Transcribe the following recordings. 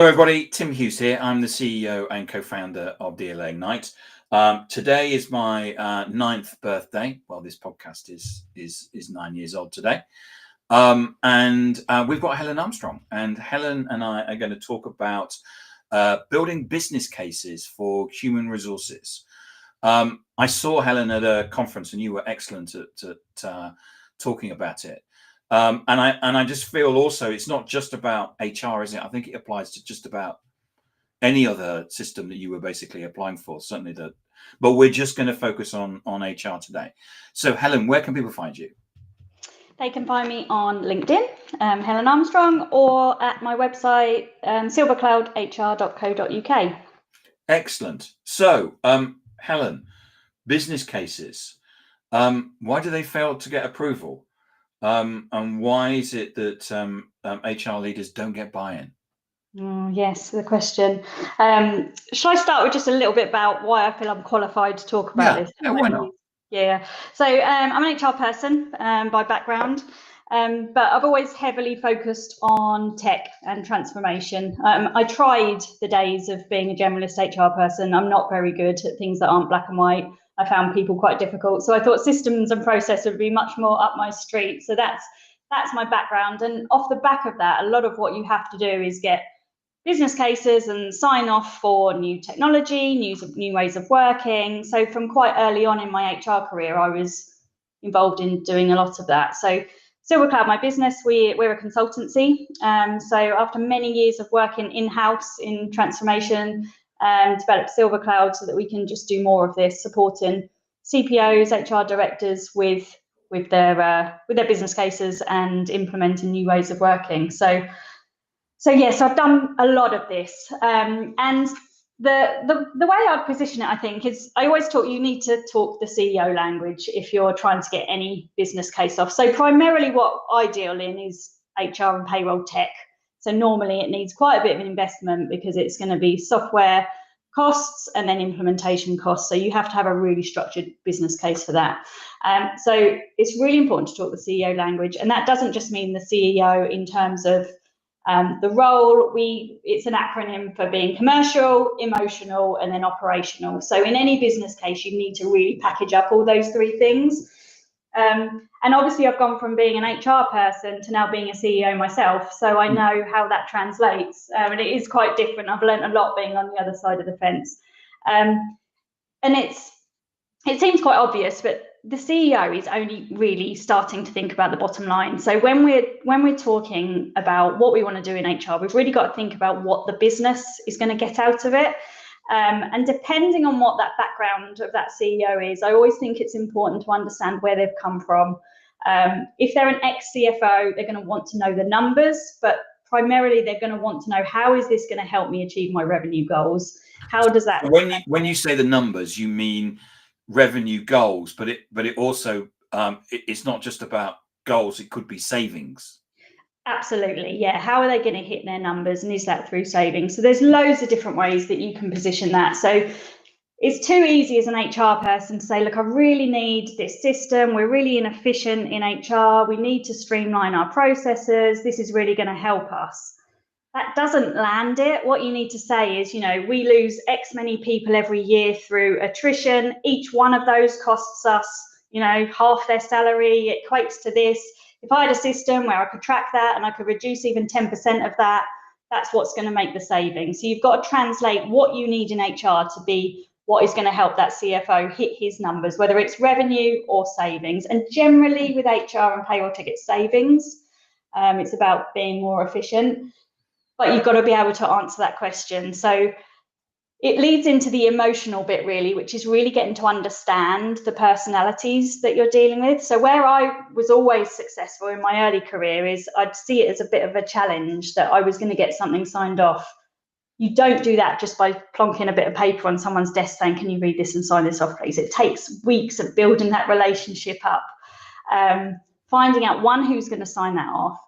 Hello everybody, Tim Hughes here. I'm the CEO and co-founder of Hele Ignite. Today is my 9th birthday. Well, this podcast is 9 years old today. And we've got Helen Armstrong, and Helen and I are going to talk about building business cases for human resources. I saw Helen at a conference and you were excellent at talking about it. And I just feel also it's not just about HR, is it? I think it applies to just about any other system that you were basically applying for, certainly that. But we're just going to focus on HR today. So Helen, where can people find you? They can find me on LinkedIn, Helen Armstrong, or at my website, silvercloudhr.co.uk. Excellent. So Helen, business cases, why do they fail to get approval? And why is it that HR leaders don't get buy-in? Yes, the question. Shall I start with just a little bit about why I feel I'm qualified to talk about this? Yeah, why not? Yeah. So I'm an HR person by background, but I've always heavily focused on tech and transformation. I tried the days of being a generalist HR person. I'm not very good at things that aren't black and white. I found people quite difficult. So I thought systems and process would be much more up my street. So that's my background. And off the back of that, a lot of what you have to do is get business cases and sign off for new technology, new ways of working. So from quite early on in my HR career, I was involved in doing a lot of that. So Silvercloud, my business, we're a consultancy. So after many years of working in-house in transformation, developed Silvercloud so that we can just do more of this, supporting CPOs, HR directors with their business cases and implementing new ways of working. So yes, I've done a lot of this, and the way I'd position it, I think, is I always talk. You need to talk the CEO language if you're trying to get any business case off. So primarily, what I deal in is HR and payroll tech. So normally, it needs quite a bit of an investment because it's going to be software costs and then implementation costs. So you have to have a really structured business case for that. So it's really important to talk the CEO language, and that doesn't just mean the CEO in terms of the role. It's an acronym for being commercial, emotional, and then operational. So in any business case, you need to really package up all those three things. And obviously, I've gone from being an HR person to now being a CEO myself. So I know how that translates. And it is quite different. I've learned a lot being on the other side of the fence. And it seems quite obvious, but the CEO is only really starting to think about the bottom line. So when we're talking about what we want to do in HR, we've really got to think about what the business is going to get out of it. And depending on what that background of that CEO is, I always think it's important to understand where they've come from. If they're an ex-CFO, they're going to want to know the numbers, but primarily they're going to want to know, how is this going to help me achieve my revenue goals? How does that? When you say the numbers, you mean revenue goals, but it also it's not just about goals. It could be savings. Absolutely, yeah. How are they going to hit their numbers, and is that through savings? So there's loads of different ways that you can position that. So it's too easy as an HR person to say, look, I really need this system. We're really inefficient in HR. We need to streamline our processes. This is really going to help us. That doesn't land it. What you need to say is, we lose X many people every year through attrition. Each one of those costs us, half their salary. It equates to this. If I had a system where I could track that and I could reduce even 10% of that, that's what's going to make the savings. So you've got to translate what you need in HR to be what is going to help that CFO hit his numbers, whether it's revenue or savings. And generally with HR and payroll tech, it's savings. It's about being more efficient. But you've got to be able to answer that question. So it leads into the emotional bit, really, which is really getting to understand the personalities that you're dealing with. So where I was always successful in my early career is I'd see it as a bit of a challenge that I was going to get something signed off. You don't do that just by plonking a bit of paper on someone's desk saying, can you read this and sign this off, please? It takes weeks of building that relationship up, finding out who's going to sign that off.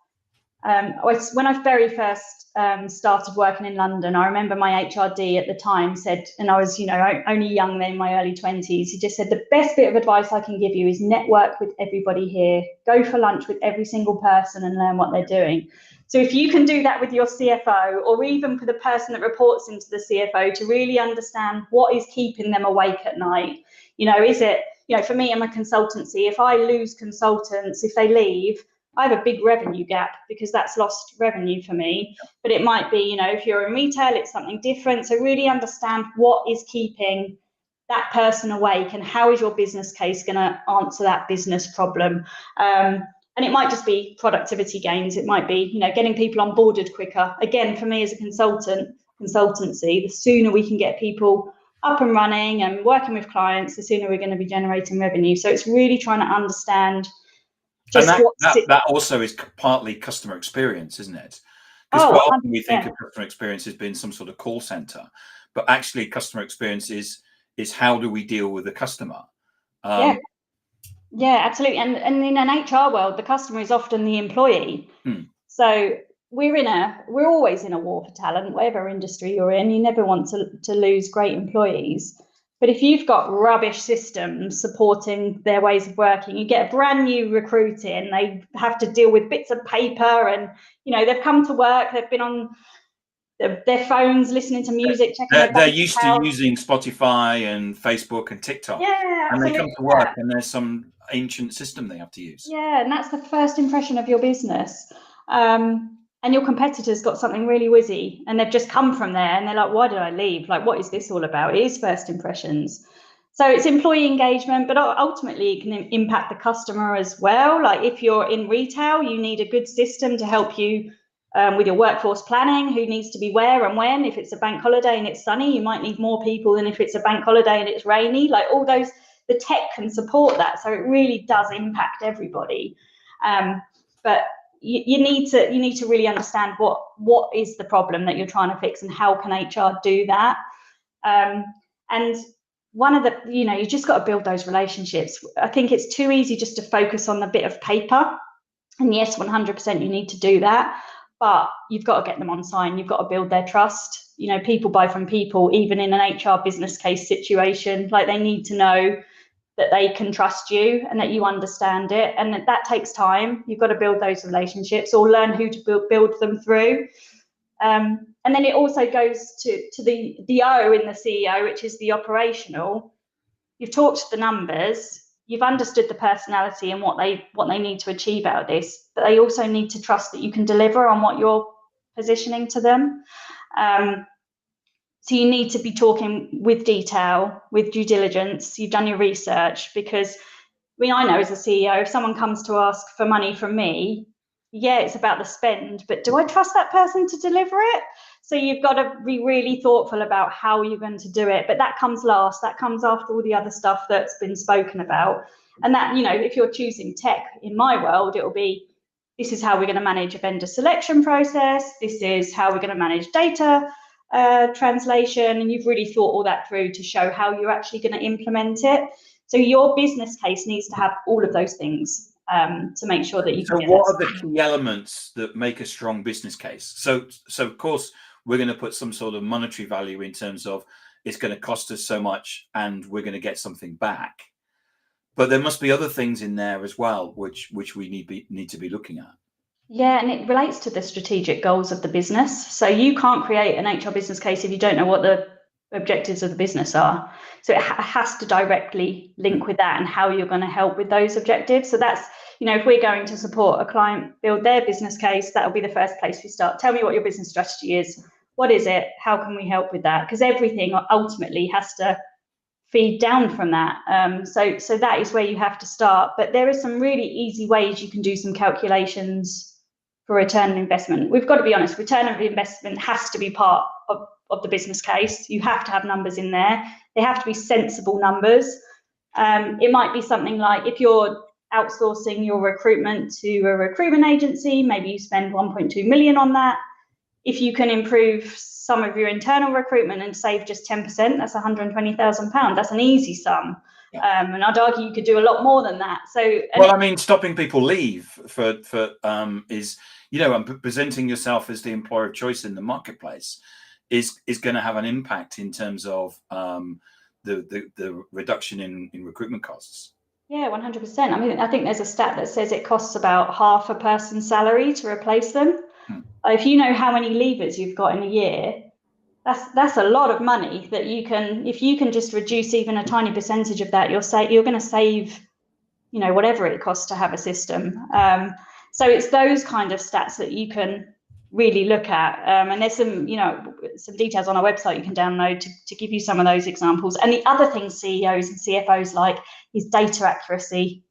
When I very first started working in London, I remember my HRD at the time said, and I was, only young then, in my early 20s, he just said, the best bit of advice I can give you is network with everybody here, go for lunch with every single person and learn what they're doing. So if you can do that with your CFO, or even for the person that reports into the CFO, to really understand what is keeping them awake at night. Is it, for me, I'm a consultancy. If I lose consultants, if they leave, I have a big revenue gap because that's lost revenue for me. But it might be, if you're in retail, it's something different. So really understand what is keeping that person awake and how is your business case going to answer that business problem. And it might just be productivity gains. It might be, getting people onboarded quicker. Again, for me as a consultancy, the sooner we can get people up and running and working with clients, the sooner we're going to be generating revenue. So it's really trying to understand just that also is partly customer experience, isn't it? Because quite often we think of customer experience as being some sort of call center, but actually customer experience is how do we deal with the customer? Yeah, absolutely. And in an HR world, the customer is often the employee. So we're always in a war for talent, whatever industry you're in. You never want to lose great employees. But if you've got rubbish systems supporting their ways of working, you get a brand new recruit in, they have to deal with bits of paper and, they've come to work, they've been on their phones, listening to music, checking they're used to using Spotify and Facebook and TikTok. Yeah, and they come to work and there's some ancient system they have to use. Yeah, and that's the first impression of your business. And your competitor's got something really whizzy and they've just come from there and they're like, why did I leave? Like, what is this all about? It is first impressions. So it's employee engagement, but ultimately it can impact the customer as well. Like if you're in retail, you need a good system to help you with your workforce planning, who needs to be where and when. If it's a bank holiday and it's sunny, you might need more people than if it's a bank holiday and it's rainy. Like all those, the tech can support that. So it really does impact everybody. But you need to really understand what is the problem that you're trying to fix and how can HR do that. And one of the, you just got to build those relationships. I think it's too easy just to focus on the bit of paper. And yes, 100% you need to do that. But you've got to get them on sign. You've got to build their trust. People buy from people, even in an HR business case situation. Like they need to know that they can trust you and that you understand it. And that takes time. You've got to build those relationships or learn who to build them through. And then it also goes to the O in the CEO, which is the operational. You've talked the numbers. You've understood the personality and what they need to achieve out of this, but they also need to trust that you can deliver on what you're positioning to them. So you need to be talking with detail, with due diligence. You've done your research because, I know as a CEO, if someone comes to ask for money from me, yeah, it's about the spend, but do I trust that person to deliver it? So you've got to be really thoughtful about how you're going to do it. But that comes last. That comes after all the other stuff that's been spoken about. And that, if you're choosing tech in my world, it will be, this is how we're going to manage a vendor selection process. This is how we're going to manage data translation. And you've really thought all that through to show how you're actually going to implement it. So your business case needs to have all of those things. To make sure that you can. So what are the key elements that make a strong business case? So of course we're going to put some sort of monetary value in terms of it's going to cost us so much and we're going to get something back. But there must be other things in there as well, which we need to be looking at. Yeah, and it relates to the strategic goals of the business. So you can't create an HR business case if you don't know what the objectives of the business are. So it has to directly link with that and how you're going to help with those objectives. So that's, if we're going to support a client build their business case, that'll be the first place we start. Tell me what your business strategy is. What is it? How can we help with that? Because everything ultimately has to feed down from that. So that is where you have to start. But there are some really easy ways you can do some calculations for return on investment. We've got to be honest, return on investment has to be part of the business case. You have to have numbers in there. They have to be sensible numbers. It might be something like if you're outsourcing your recruitment to a recruitment agency, maybe you spend 1.2 million on that. If you can improve some of your internal recruitment and save just 10%, that's £120,000. That's an easy sum. Yeah. And I'd argue you could do a lot more than that. So, stopping people leave for is, presenting yourself as the employer of choice in the marketplace is going to have an impact in terms of the reduction in recruitment costs. Yeah, 100%. I think there's a stat that says it costs about half a person's salary to replace them. If you know how many leavers you've got in a year, that's a lot of money that you can, if you can just reduce even a tiny percentage of that, you're going to save, you know, whatever it costs to have a system. So it's those kind of stats that you can really look at. And there's some, you know, some details on our website you can download to give you some of those examples. And the other thing CEOs and CFOs like is data accuracy.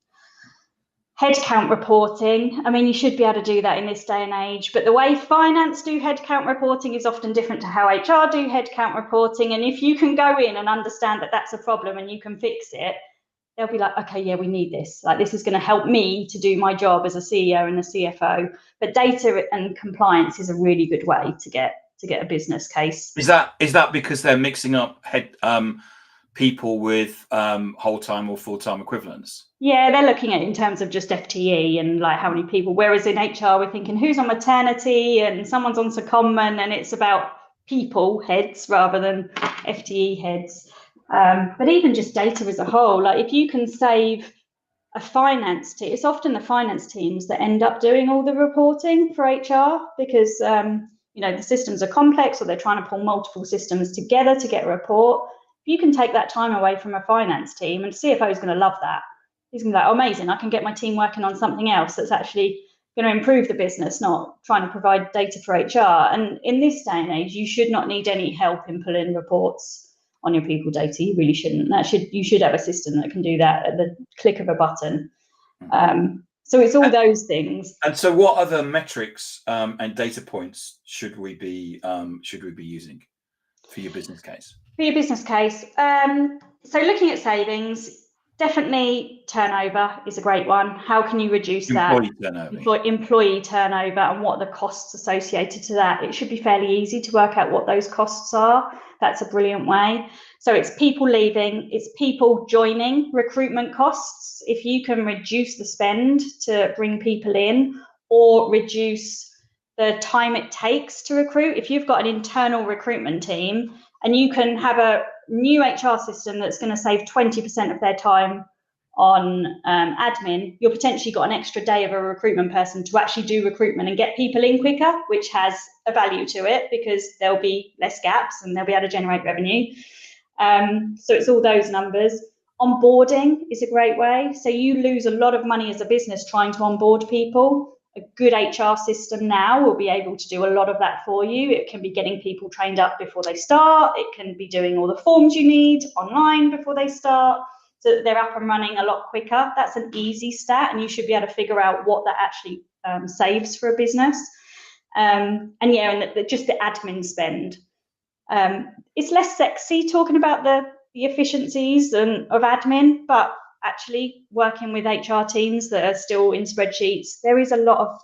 Headcount reporting, I mean, you should be able to do that in this day and age, but the way finance do headcount reporting is often different to how HR do headcount reporting. And if you can go in and understand that that's a problem and you can fix it, they'll be like, okay, yeah, we need this. Like, this is going to help me to do my job as a CEO and a CFO. But data and compliance is a really good way to get a business case. Is that because they're mixing up people with whole-time or full-time equivalents? Yeah, they're looking at it in terms of just FTE and like how many people, whereas in HR we're thinking who's on maternity and someone's on secondment, and it's about people heads rather than FTE heads. But even just data as a whole, like if you can save a finance team, it's often the finance teams that end up doing all the reporting for HR because you know, the systems are complex or they're trying to pull multiple systems together to get a report. If you can take that time away from a finance team, and CFO is going to love that. He's going to be like, oh, amazing, I can get my team working on something else that's actually going to improve the business, not trying to provide data for HR. And in this day and age, you should not need any help in pulling reports on your people data. You really shouldn't. You should have a system that can do that at the click of a button. So it's all those things. And so what other metrics and data points should we be using for your business case? For your business case, so looking at savings, definitely turnover is a great one. How can you reduce employee that? Turnover. Employee turnover and what are the costs associated to that. It should be fairly easy to work out what those costs are. That's a brilliant way. So it's people leaving, it's people joining, recruitment costs. If you can reduce the spend to bring people in or reduce the time it takes to recruit. If you've got an internal recruitment team and you can have a new HR system that's going to save 20% of their time on admin, you've potentially got an extra day of a recruitment person to actually do recruitment and get people in quicker, which has a value to it because there'll be less gaps and they'll be able to generate revenue. So it's all those numbers. Onboarding is a great way. So you lose a lot of money as a business trying to onboard people. A good HR system now will be able to do a lot of that for you. It can be getting people trained up before they start. It can be doing all the forms you need online before they start so that they're up and running a lot quicker. That's an easy stat, and you should be able to figure out what that actually saves for a business. And just the admin spend. It's less sexy talking about the efficiencies of admin, but actually working with HR teams that are still in spreadsheets, there is a lot of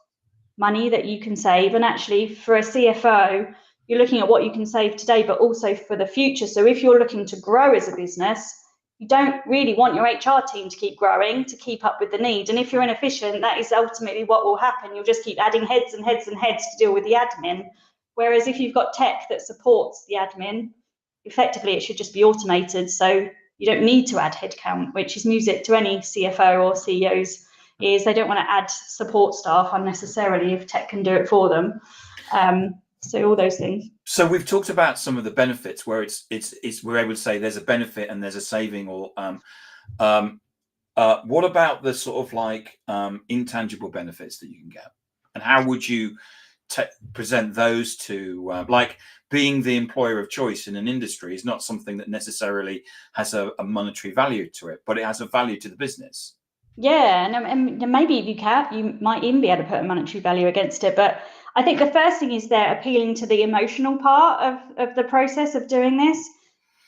money that you can save. And actually for a CFO, you're looking at what you can save today, but also for the future. So if you're looking to grow as a business, you don't really want your HR team to keep growing, to keep up with the need. And if you're inefficient, that is ultimately what will happen. You'll just keep adding heads and heads and heads to deal with the admin. Whereas if you've got tech that supports the admin, effectively it should just be automated. So you don't need to add headcount, which is music to any CFO or CEOs ears. They don't want to add support staff unnecessarily if tech can do it for them. So all those things. So we've talked about some of the benefits where it's we're able to say there's a benefit and there's a saving, or what about the sort of like intangible benefits that you can get, and how would you present those to like being the employer of choice in an industry is not something that necessarily has a monetary value to it, but it has a value to the business. Yeah, and maybe if you might even be able to put a monetary value against it. But I think the first thing is they're appealing to the emotional part of the process of doing this.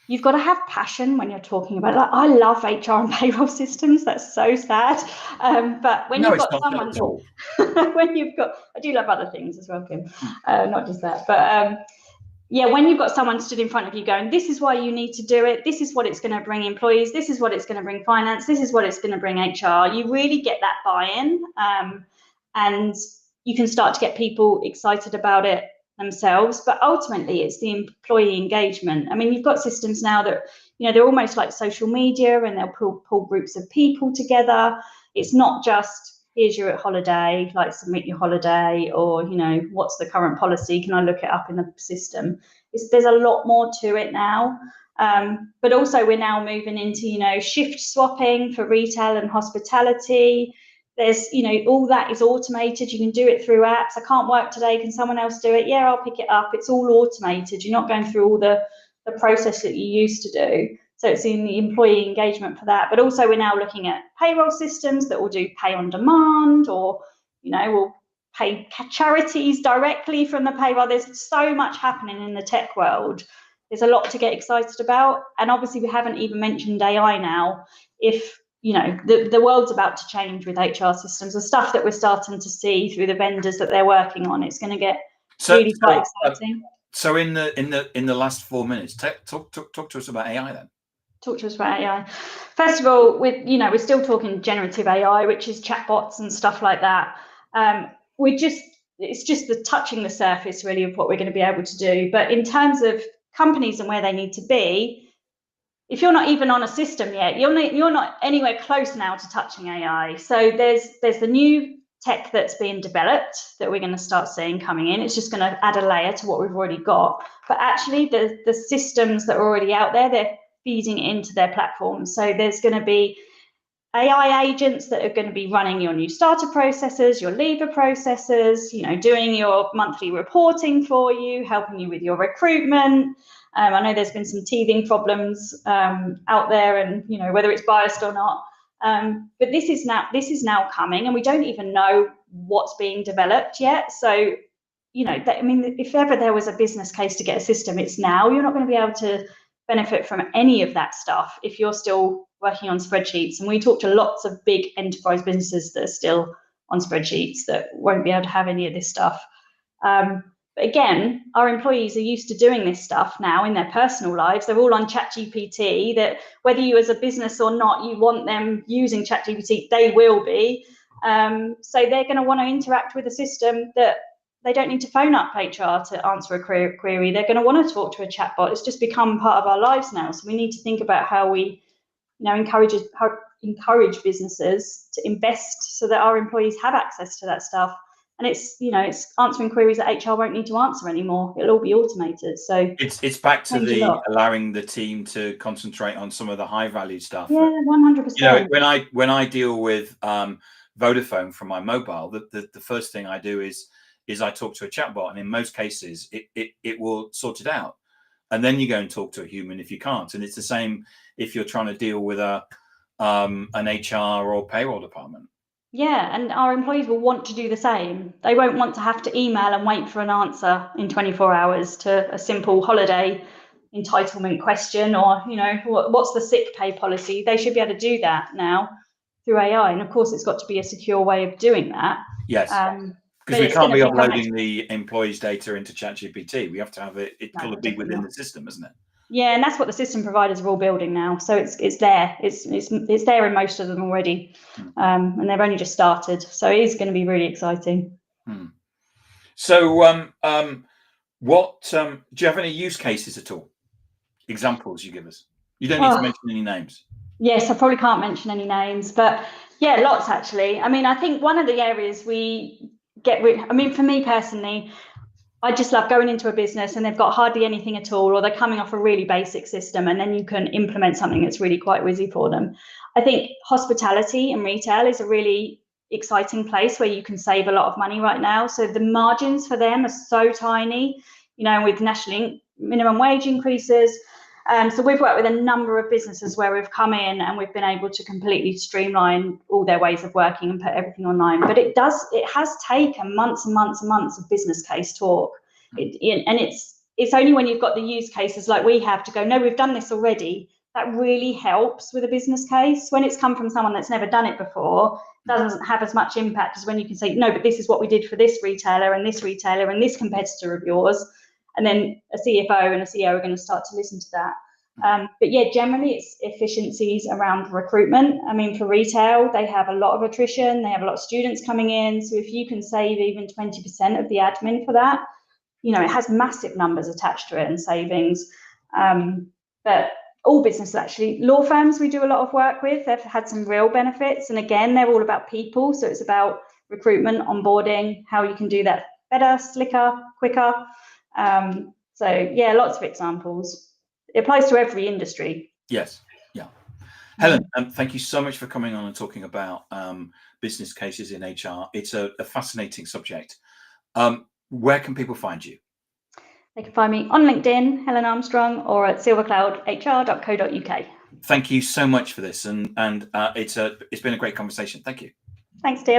You've got to have passion when you're talking about it. Like, I love HR and payroll systems. That's so sad. But when you've got someone, I do love other things as well, Kim, not just that. But yeah, when you've got someone stood in front of you going, this is why you need to do it. This is what it's going to bring employees. This is what it's going to bring finance. This is what it's going to bring HR. You really get that buy-in, and you can start to get people excited about it themselves. But ultimately, it's the employee engagement. I mean, you've got systems now that, they're almost like social media, and they'll pull groups of people together. It's not just here's your holiday, like submit your holiday, or, you know, what's the current policy? Can I look it up in the system? There's a lot more to it now. But also we're now moving into, you know, shift swapping for retail and hospitality. There's, you know, all that is automated. You can do it through apps. I can't work today. Can someone else do it? Yeah, I'll pick it up. It's all automated. You're not going through all the process that you used to do. So it's in the employee engagement for that. But also we're now looking at payroll systems that will do pay on demand, or, you know, will pay charities directly from the payroll. There's so much happening in the tech world. There's a lot to get excited about. And obviously we haven't even mentioned AI now. If, you know, the world's about to change with HR systems, the stuff that we're starting to see through the vendors that they're working on, it's going to get really quite exciting. So in the last 4 minutes, talk to us about AI then. Talk to us about AI. First of all, we're still talking generative AI, which is chatbots and stuff like that. It's just the touching the surface really of what we're going to be able to do. But in terms of companies and where they need to be, if you're not even on a system yet, you're not anywhere close now to touching AI. So there's the new tech that's being developed that we're going to start seeing coming in. It's just going to add a layer to what we've already got. But actually the systems that are already out there, they're feeding it into their platforms. So there's going to be AI agents that are going to be running your new starter processes, your leaver processes, you know, doing your monthly reporting for you, helping you with your recruitment. I know there's been some teething problems out there, and, you know, whether it's biased or not. But this is now coming, and we don't even know what's being developed yet. So, you know, I mean, if ever there was a business case to get a system, it's now. You're not going to be able to benefit from any of that stuff if you're still working on spreadsheets. And we talk to lots of big enterprise businesses that are still on spreadsheets that won't be able to have any of this stuff. But again, our employees are used to doing this stuff now in their personal lives. They're all on ChatGPT, that whether you as a business or not, you want them using ChatGPT, they will be. So they're going to want to interact with a system that they don't need to phone up HR to answer a query. They're going to want to talk to a chatbot. It's just become part of our lives now. So we need to think about how we, you know, encourage businesses to invest so that our employees have access to that stuff. And it's, you know, it's answering queries that HR won't need to answer anymore. It'll all be automated. So it's back to allowing the team to concentrate on some of the high value stuff. Yeah, 100%. You know, when I deal with Vodafone from my mobile, the first thing I do is I talk to a chatbot, and in most cases it will sort it out. And then you go and talk to a human if you can't. And it's the same if you're trying to deal with an HR or payroll department. Yeah, and our employees will want to do the same. They won't want to have to email and wait for an answer in 24 hours to a simple holiday entitlement question, or, you know, what's the sick pay policy? They should be able to do that now through AI. And of course, it's got to be a secure way of doing that. Yes. Because we can't be uploading the employees' data into ChatGPT. We have to have it's got to be within the system, isn't it? Yeah, and that's what the system providers are all building now. So it's there. It's there in most of them already, and they've only just started. So it is going to be really exciting. So, what do you have any use cases at all? Examples you give us? You don't need to mention any names. Yes, I probably can't mention any names, but yeah, lots actually. I mean, I think one of the areas we get with, I mean, for me personally, I just love going into a business and they've got hardly anything at all, or they're coming off a really basic system, and then you can implement something that's really quite whizzy for them. I think hospitality and retail is a really exciting place where you can save a lot of money right now. So the margins for them are so tiny, you know, with national minimum wage increases. So we've worked with a number of businesses where we've come in and we've been able to completely streamline all their ways of working and put everything online. But it has taken months and months and months of business case talk. And it's only when you've got the use cases like we have to go, no, we've done this already. That really helps with a business case. When it's come from someone that's never done it before, it doesn't have as much impact as when you can say, no, but this is what we did for this retailer and this competitor of yours. And then a CFO and a CEO are going to start to listen to that. But yeah, generally it's efficiencies around recruitment. I mean, for retail, they have a lot of attrition. They have a lot of students coming in. So if you can save even 20% of the admin for that, you know, it has massive numbers attached to it and savings. But all businesses actually. Law firms we do a lot of work with, they've had some real benefits. And again, they're all about people. So it's about recruitment, onboarding, how you can do that better, slicker, quicker. So yeah, lots of examples. It applies to every industry. Yes. Yeah. Helen, thank you so much for coming on and talking about business cases in HR. It's a fascinating subject. Where can people find you? They can find me on LinkedIn, Helen Armstrong, or at silvercloudhr.co.uk. Thank you so much for this, and it's been a great conversation. Thank you. Thanks, Tim.